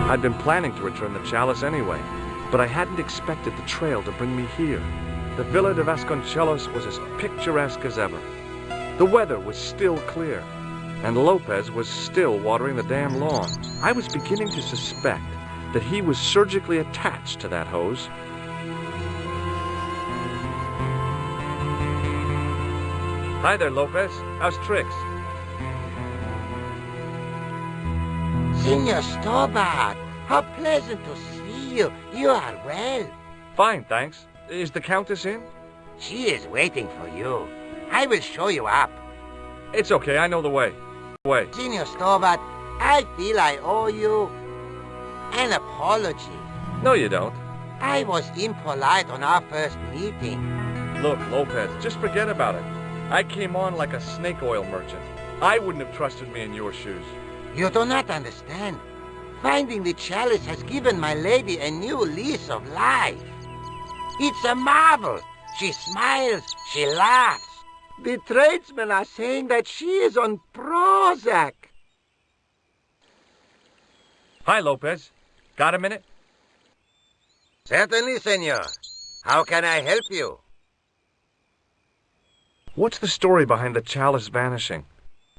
I'd been planning to return the chalice anyway, but I hadn't expected the trail to bring me here. The Villa de Vasconcelos was as picturesque as ever. The weather was still clear, and Lopez was still watering the damn lawn. I was beginning to suspect that he was surgically attached to that hose. Hi there, Lopez. How's tricks? Senor Stobart, how pleasant to see you. You are well. Fine, thanks. Is the Countess in? She is waiting for you. I will show you up. It's okay, I know the way. Senor Stobart, I feel I owe you an apology. No, you don't. I was impolite on our first meeting. Look, Lopez, just forget about it. I came on like a snake oil merchant. I wouldn't have trusted me in your shoes. You do not understand. Finding the chalice has given my lady a new lease of life. It's a marvel. She smiles, she laughs. The tradesmen are saying that she is on Prozac. Hi, Lopez. Got a minute? Certainly, senor. How can I help you? What's the story behind the chalice vanishing?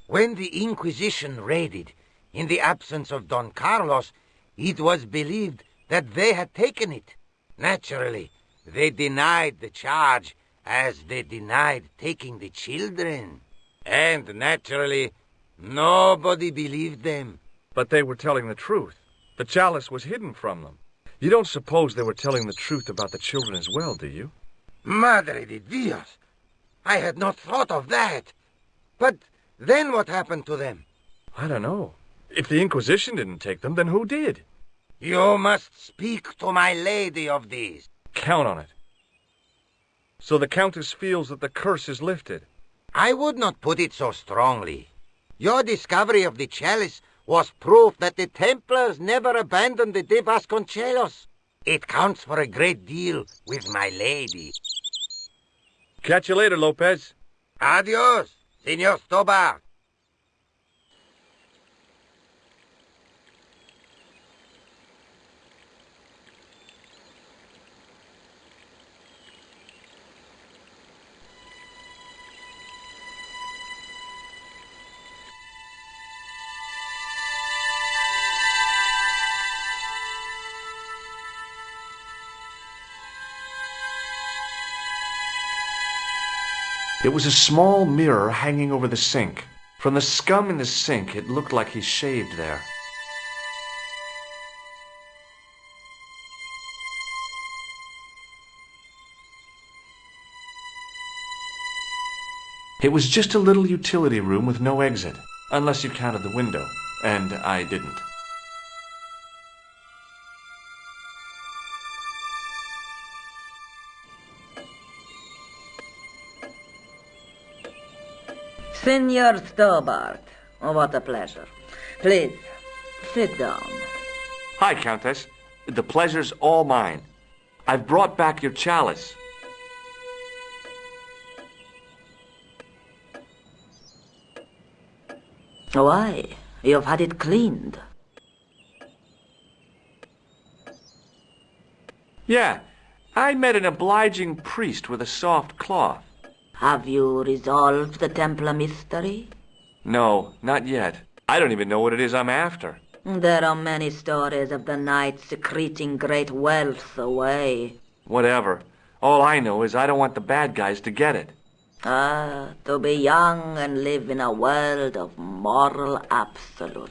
When the Inquisition raided, in the absence of Don Carlos, it was believed that they had taken it. Naturally, they denied the charge as they denied taking the children. And naturally, nobody believed them. But they were telling the truth. The chalice was hidden from them. You don't suppose they were telling the truth about the children as well, do you? Madre de Dios! I had not thought of that. But then what happened to them? I don't know. If the Inquisition didn't take them, then who did? You must speak to my lady of this. Count on it. So the Countess feels that the curse is lifted. I would not put it so strongly. Your discovery of the chalice was proof that the Templars never abandoned the de Vasconcelos. It counts for a great deal with my lady. Catch you later, Lopez. Adios, Senor Stobart. It was a small mirror hanging over the sink. From the scum in the sink, it looked like he shaved there. It was just a little utility room with no exit, unless you counted the window, and I didn't. Senor Stobart, what a pleasure. Please, sit down. Hi, Countess. The pleasure's all mine. I've brought back your chalice. Why? You've had it cleaned. Yeah, I met an obliging priest with a soft cloth. Have you resolved the Templar mystery? No, not yet. I don't even know what it is I'm after. There are many stories of the knights secreting great wealth away. Whatever. All I know is I don't want the bad guys to get it. Ah, to be young and live in a world of moral absolutes.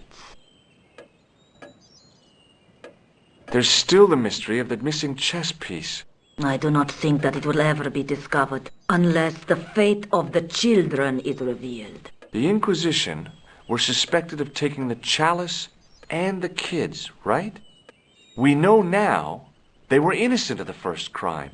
There's still the mystery of the missing chess piece. I do not think that it will ever be discovered unless the fate of the children is revealed. The Inquisition were suspected of taking the chalice and the kids, right? We know now they were innocent of the first crime.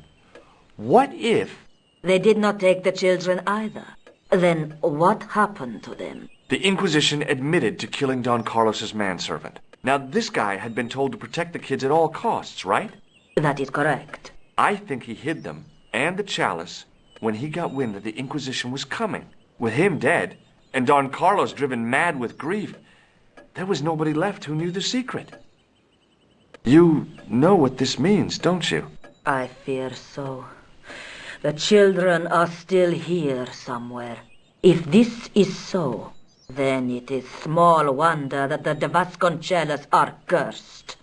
What if... They did not take the children either. Then what happened to them? The Inquisition admitted to killing Don Carlos's manservant. Now, this guy had been told to protect the kids at all costs, right? That is correct. I think he hid them and the chalice when he got wind that the Inquisition was coming. With him dead and Don Carlos driven mad with grief, there was nobody left who knew the secret. You know what this means, don't you? I fear so. The children are still here somewhere. If this is so, then it is small wonder that the de Vasconcelos are cursed.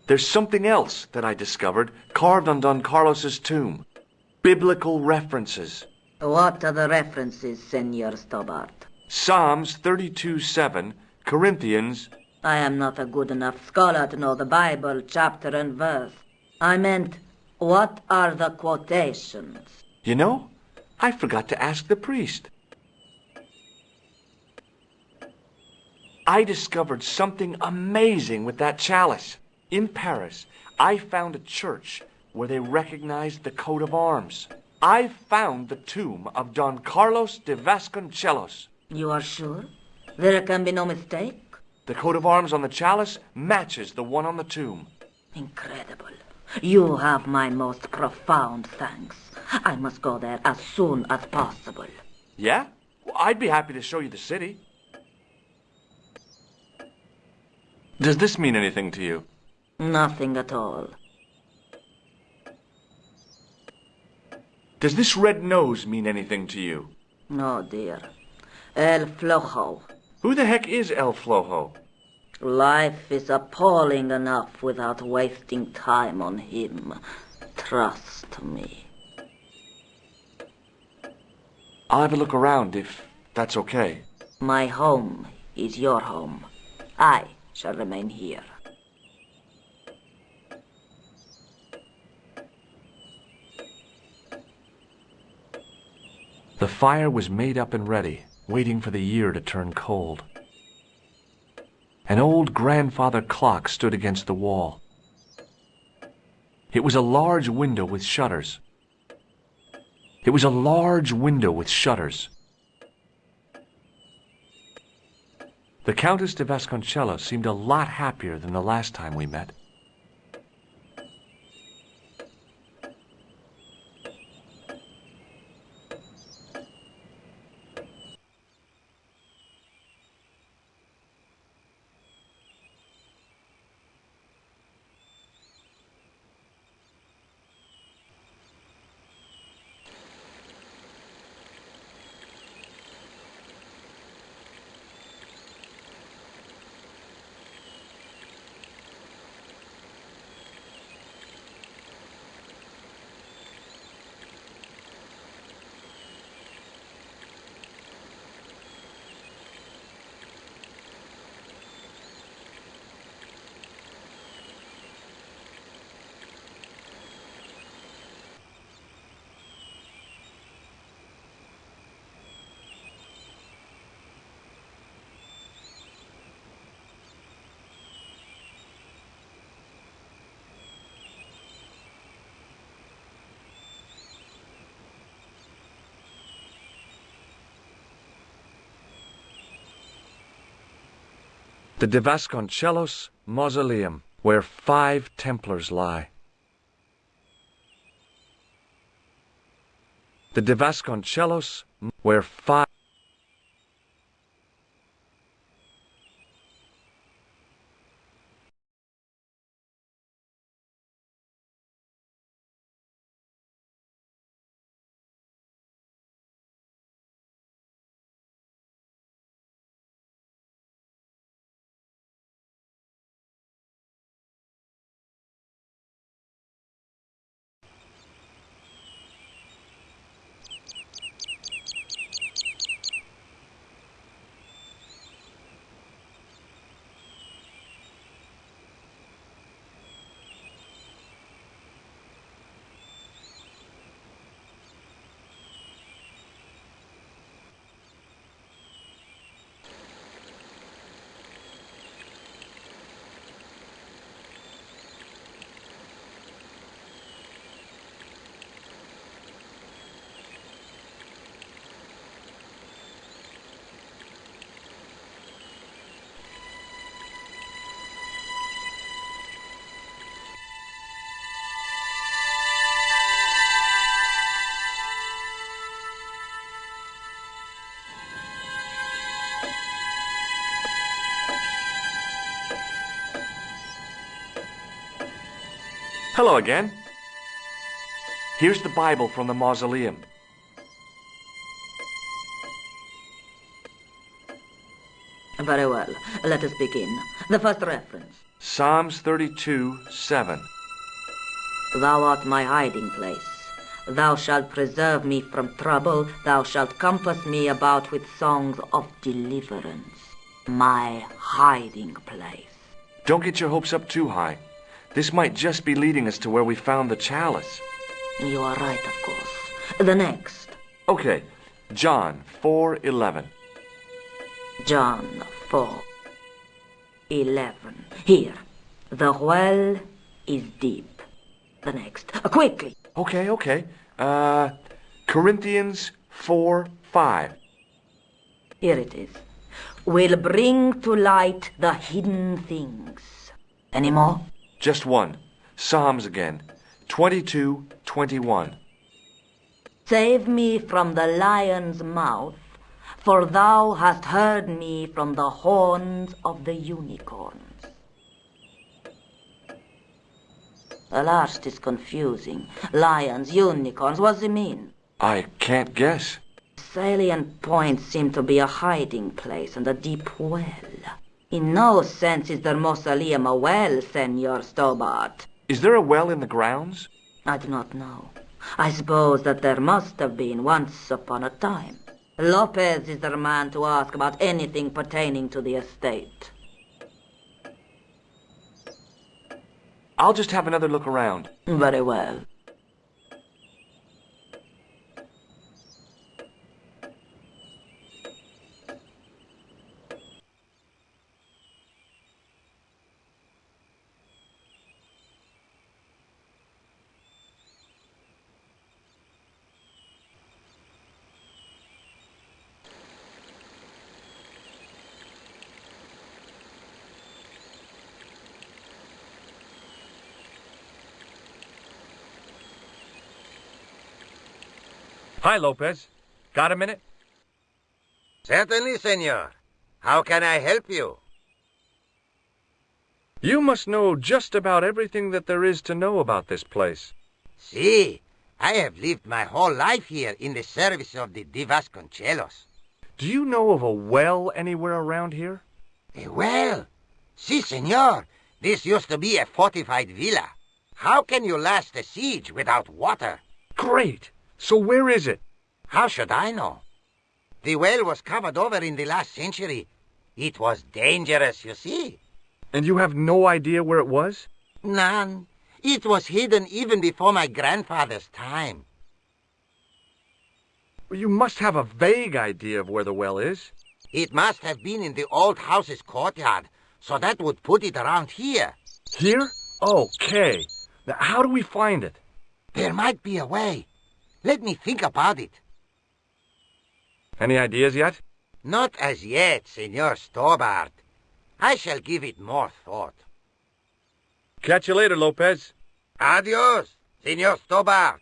There's something else that I discovered carved on Don Carlos's tomb. Biblical references. What are the references, Senor Stobart? Psalms 32:7, Corinthians. I am not a good enough scholar to know the Bible, chapter and verse. I meant, what are the quotations? You know, I forgot to ask the priest. I discovered something amazing with that chalice. In Paris, I found a church where they recognized the coat of arms. I found the tomb of Don Carlos de Vasconcelos. You are sure? There can be no mistake? The coat of arms on the chalice matches the one on the tomb. Incredible. You have my most profound thanks. I must go there as soon as possible. Yeah? Well, I'd be happy to show you the city. Does this mean anything to you? Nothing at all. Does this red nose mean anything to you? No, dear. El Flojo. Who the heck is El Flojo? Life is appalling enough without wasting time on him. Trust me. I'll have a look around if that's okay. My home is your home. I shall remain here. The fire was made up and ready, waiting for the year to turn cold. An old grandfather clock stood against the wall. It was a large window with shutters. It was a large window with shutters. The Countess de Vasconcelos seemed a lot happier than the last time we met. The de Vasconcelos Mausoleum, where 5 Templars lie. The de Vasconcelos, where 5... Hello again. Here's the Bible from the mausoleum. Very well. Let us begin. The first reference. Psalms 32:7. Thou art my hiding place. Thou shalt preserve me from trouble. Thou shalt compass me about with songs of deliverance. My hiding place. Don't get your hopes up too high. This might just be leading us to where we found the chalice. You are right, of course. The next. Okay, John 4:11. John 4:11. Here. The well is deep. The next. Quickly. Okay. Corinthians 4:5. Here it is. Will bring to light the hidden things. Any more? Just one. Psalms again. 22:21. Save me from the lion's mouth, for thou hast heard me from the horns of the unicorns. The last is confusing. Lions, unicorns, what does it mean? I can't guess. Salient points seem to be a hiding place and a deep well. In no sense is the mausoleum a well, Senor Stobart. Is there a well in the grounds? I do not know. I suppose that there must have been once upon a time. Lopez is the man to ask about anything pertaining to the estate. I'll just have another look around. Very well. Hi, Lopez. Got a minute? Certainly, senor. How can I help you? You must know just about everything that there is to know about this place. See, I have lived my whole life here in the service of the Vasconcelos. Do you know of a well anywhere around here? A well? Si, senor. This used to be a fortified villa. How can you last a siege without water? Great! So where is it? How should I know? The well was covered over in the last century. It was dangerous, you see. And you have no idea where it was? None. It was hidden even before my grandfather's time. Well, you must have a vague idea of where the well is. It must have been in the old house's courtyard, so that would put it around here. Here? Okay. Now, how do we find it? There might be a way. Let me think about it. Any ideas yet? Not as yet, Senor Stobart. I shall give it more thought. Catch you later, Lopez. Adios, Senor Stobart.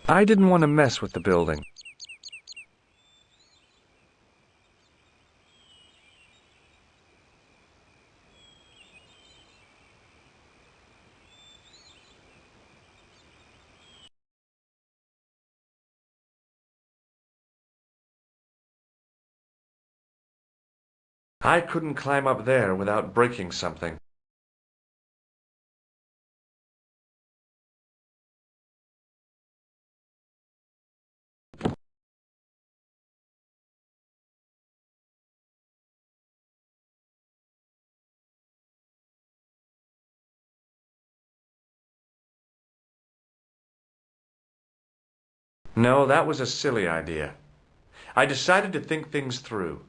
I didn't want to mess with the building. I couldn't climb up there without breaking something. No, that was a silly idea. I decided to think things through.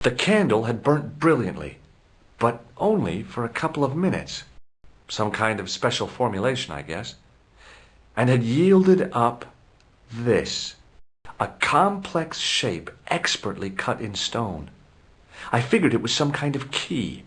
The candle had burnt brilliantly, but only for a couple of minutes. Some kind of special formulation, I guess. And had yielded up this. A complex shape expertly cut in stone. I figured it was some kind of key.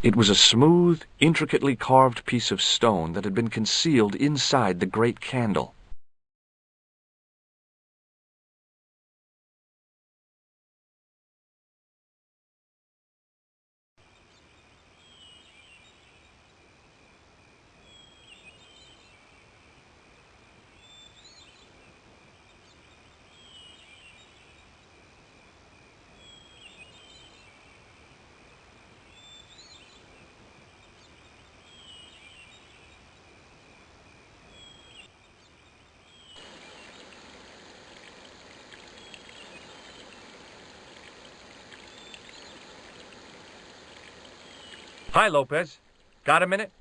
It was a smooth, intricately carved piece of stone that had been concealed inside the great candle. Hi, Lopez. Got a minute?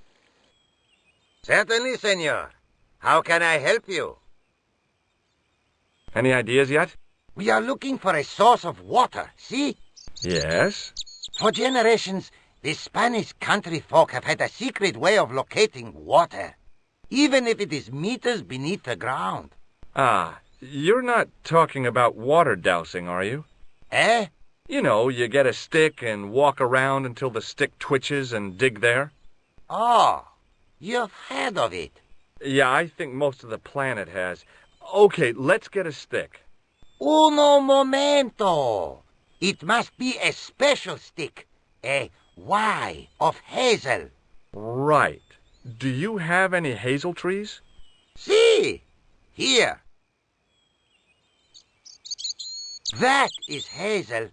Certainly, senor. How can I help you? Any ideas yet? We are looking for a source of water, see? Yes. For generations, the Spanish country folk have had a secret way of locating water, even if it is meters beneath the ground. Ah, you're not talking about water dousing, are you? Eh? You know, you get a stick and walk around until the stick twitches and dig there. Oh, you've heard of it. Yeah, I think most of the planet has. Okay, let's get a stick. Uno momento. It must be a special stick, a Y of hazel. Right. Do you have any hazel trees? See? Here. That is hazel.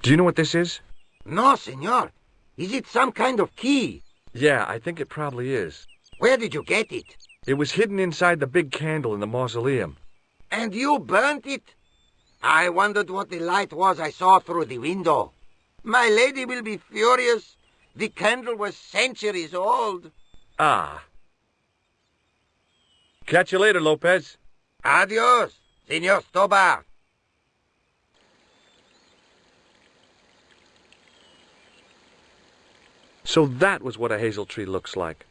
Do you know what this is? No, senor. Is it some kind of key? Yeah, I think it probably is. Where did you get it? It was hidden inside the big candle in the mausoleum. And you burnt it? I wondered what the light was I saw through the window. My lady will be furious. The candle was centuries old. Ah. Catch you later, Lopez. Adios, Senor Stobart. So that was what a hazel tree looks like.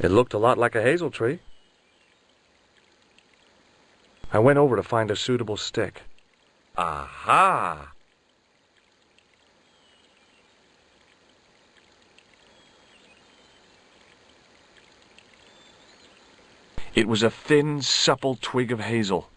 It looked a lot like a hazel tree. I went over to find a suitable stick. Aha! It was a thin, supple twig of hazel.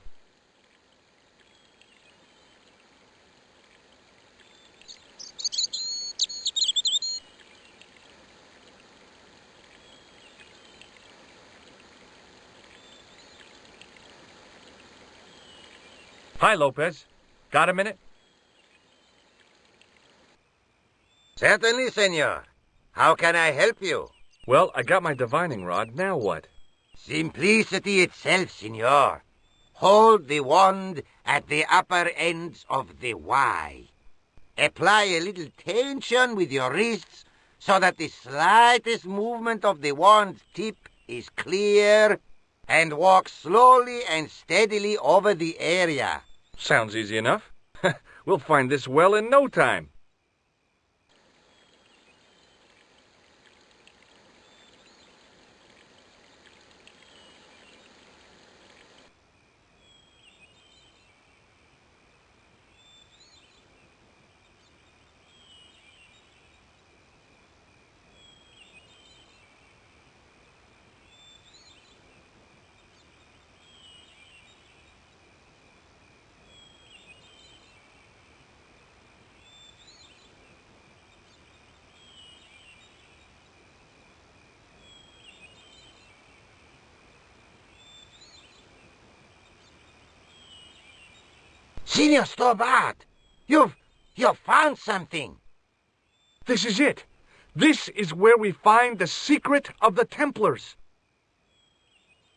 Hi, Lopez. Got a minute? Certainly, senor. How can I help you? Well, I got my divining rod. Now what? Simplicity itself, senor. Hold the wand at the upper ends of the Y. Apply a little tension with your wrists so that the slightest movement of the wand's tip is clear, and walk slowly and steadily over the area. Sounds easy enough. We'll find this well in no time. Signor Stobart, you've found something. This is it. This is where we find the secret of the Templars.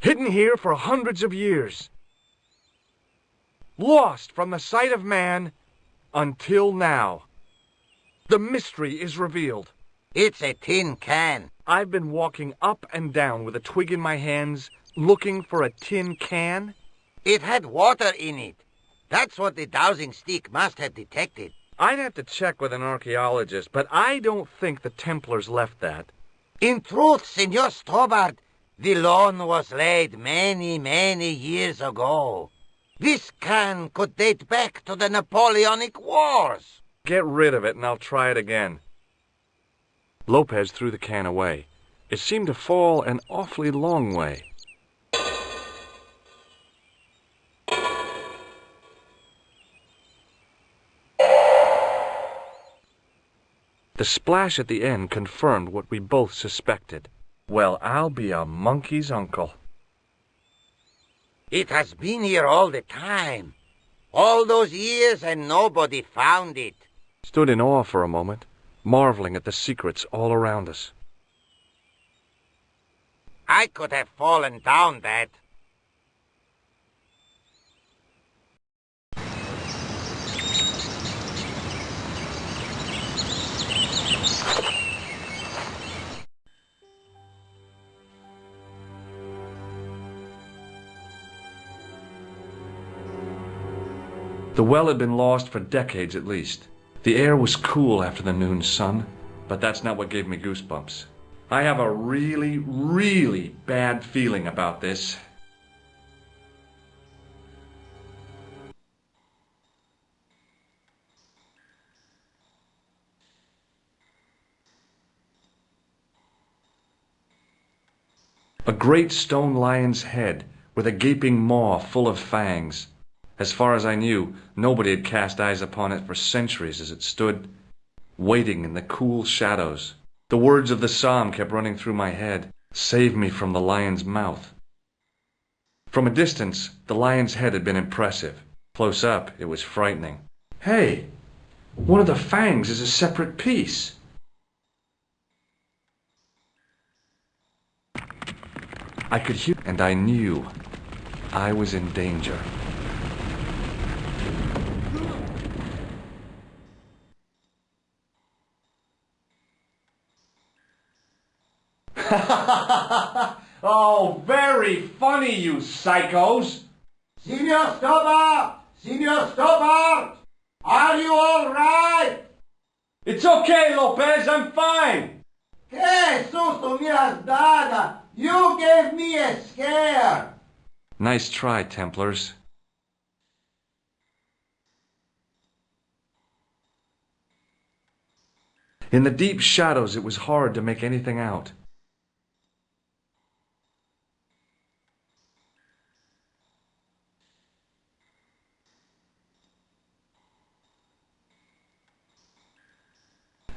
Hidden here for hundreds of years. Lost from the sight of man until now. The mystery is revealed. It's a tin can. I've been walking up and down with a twig in my hands, looking for a tin can. It had water in it. That's what the dowsing stick must have detected. I'd have to check with an archaeologist, but I don't think the Templars left that. In truth, Signor Stobart, the loan was laid many, many years ago. This can could date back to the Napoleonic Wars. Get rid of it and I'll try it again. Lopez threw the can away. It seemed to fall an awfully long way. The splash at the end confirmed what we both suspected. Well, I'll be a monkey's uncle. It has been here all the time. All those years and nobody found it. Stood in awe for a moment, marveling at the secrets all around us. I could have fallen down that. The well had been lost for decades at least. The air was cool after the noon sun, but that's not what gave me goosebumps. I have a really, really bad feeling about this. A great stone lion's head with a gaping maw full of fangs. As far as I knew, nobody had cast eyes upon it for centuries as it stood, waiting in the cool shadows. The words of the psalm kept running through my head, "Save me from the lion's mouth." From a distance, the lion's head had been impressive. Close up, it was frightening. Hey, one of the fangs is a separate piece. I could hear, and I knew I was in danger. Oh, very funny, you psychos! Signor Stobart! Signor Stobart! Are you all right? It's okay, Lopez, I'm fine! Que susto me has dado! You gave me a scare! Nice try, Templars. In the deep shadows, it was hard to make anything out.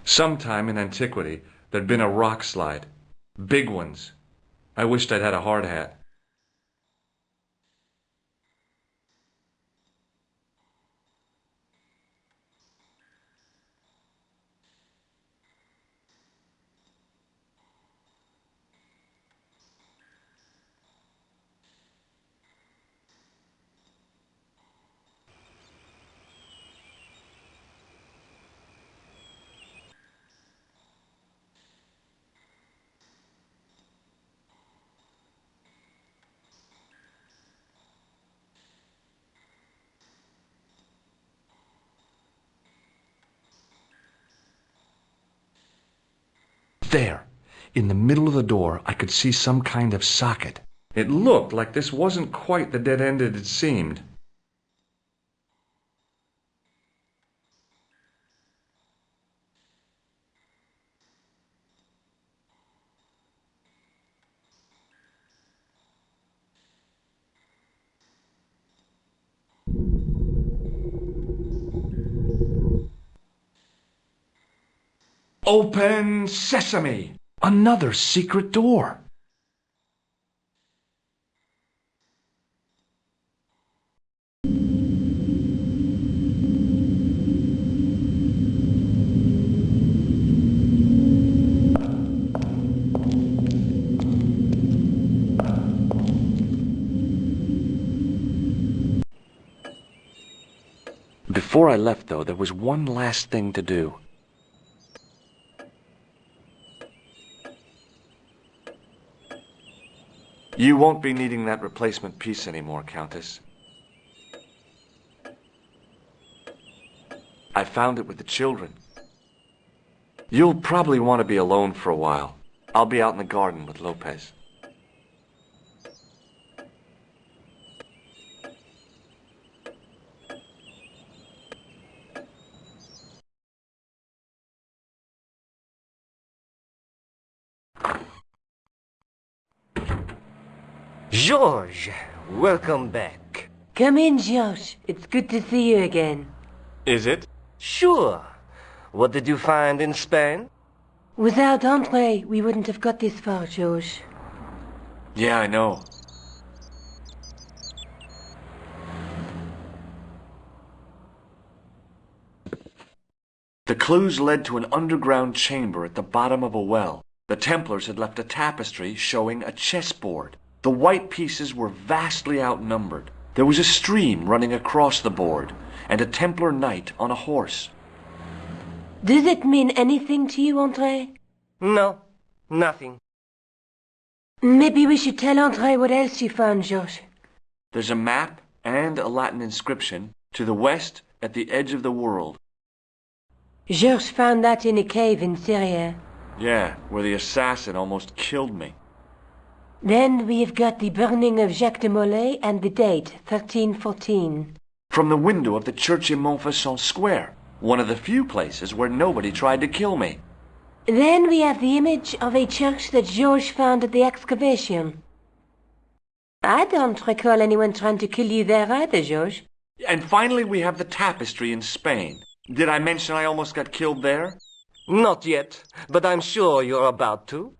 Sometime in antiquity, there'd been a rock slide. Big ones. I wished I'd had a hard hat. There, in the middle of the door, I could see some kind of socket. It looked like this wasn't quite the dead end it had seemed. Open sesame! Another secret door! Before I left, though, there was one last thing to do. You won't be needing that replacement piece anymore, Countess. I found it with the children. You'll probably want to be alone for a while. I'll be out in the garden with Lopez. George, welcome back. Come in, George. It's good to see you again. Is it? Sure. What did you find in Spain? Without Andre, we wouldn't have got this far, George. Yeah, I know. The clues led to an underground chamber at the bottom of a well. The Templars had left a tapestry showing a chessboard. The white pieces were vastly outnumbered. There was a stream running across the board, and a Templar knight on a horse. Does it mean anything to you, Andre? No, nothing. Maybe we should tell Andre what else you found, George. There's a map and a Latin inscription to the west at the edge of the world. George found that in a cave in Syria. Yeah, where the assassin almost killed me. Then we have got the burning of Jacques de Molay and the date, 1314. From the window of the church in Montfaucon Square, one of the few places where nobody tried to kill me. Then we have the image of a church that George found at the excavation. I don't recall anyone trying to kill you there either, George. And finally we have the tapestry in Spain. Did I mention I almost got killed there? Not yet, but I'm sure you're about to.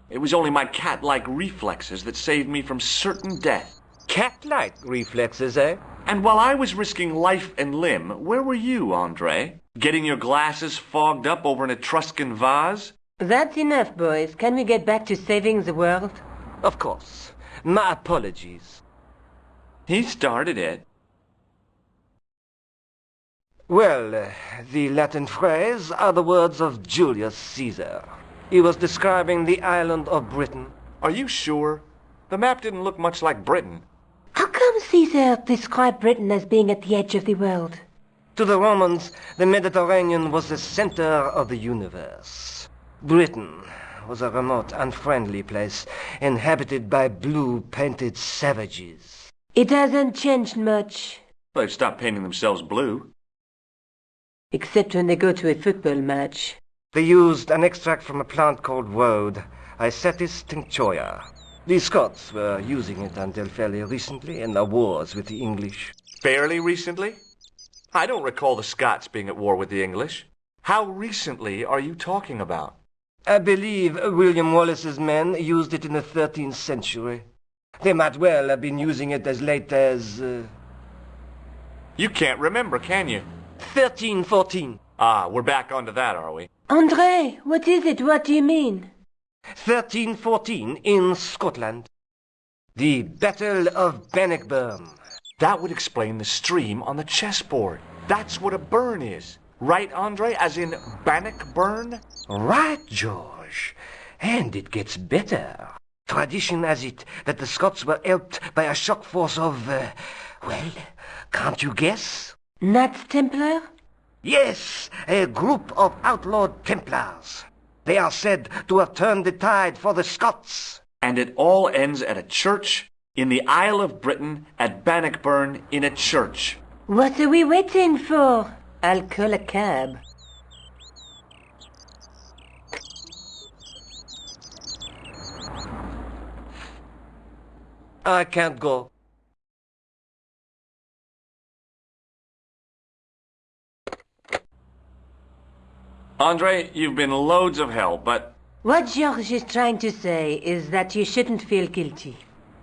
It was only my cat-like reflexes that saved me from certain death. Cat-like reflexes, eh? And while I was risking life and limb, where were you, Andre? Getting your glasses fogged up over an Etruscan vase? That's enough, boys. Can we get back to saving the world? Of course. My apologies. He started it. Well, the Latin phrase are the words of Julius Caesar. He was describing the island of Britain. Are you sure? The map didn't look much like Britain. How come Caesar described Britain as being at the edge of the world? To the Romans, the Mediterranean was the center of the universe. Britain was a remote, unfriendly place, inhabited by blue-painted savages. It hasn't changed much. They've stopped painting themselves blue. Except when they go to a football match. They used an extract from a plant called woad, Icetis tinctoria. The Scots were using it until fairly recently in their wars with the English. Fairly recently? I don't recall the Scots being at war with the English. How recently are you talking about? I believe William Wallace's men used it in the 13th century. They might well have been using it as late as... You can't remember, can you? 1314. Ah, we're back onto that, are we? Andre, what is it? What do you mean? 1314 in Scotland. The Battle of Bannockburn. That would explain the stream on the chessboard. That's what a burn is. Right, Andre? As in Bannockburn? Right, George. And it gets better. Tradition has it that the Scots were helped by a shock force of, well, can't you guess? Knights Templar? Yes, a group of outlawed Templars. They are said to have turned the tide for the Scots. And it all ends at a church in the Isle of Britain at Bannockburn in a church. What are we waiting for? I'll call a cab. I can't go. Andre, you've been loads of help, but... What George is trying to say is that you shouldn't feel guilty.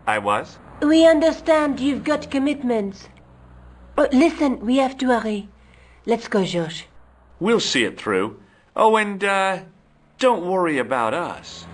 I was? We understand you've got commitments. Oh, listen, we have to hurry. Let's go, George. We'll see it through. Oh, and, don't worry about us.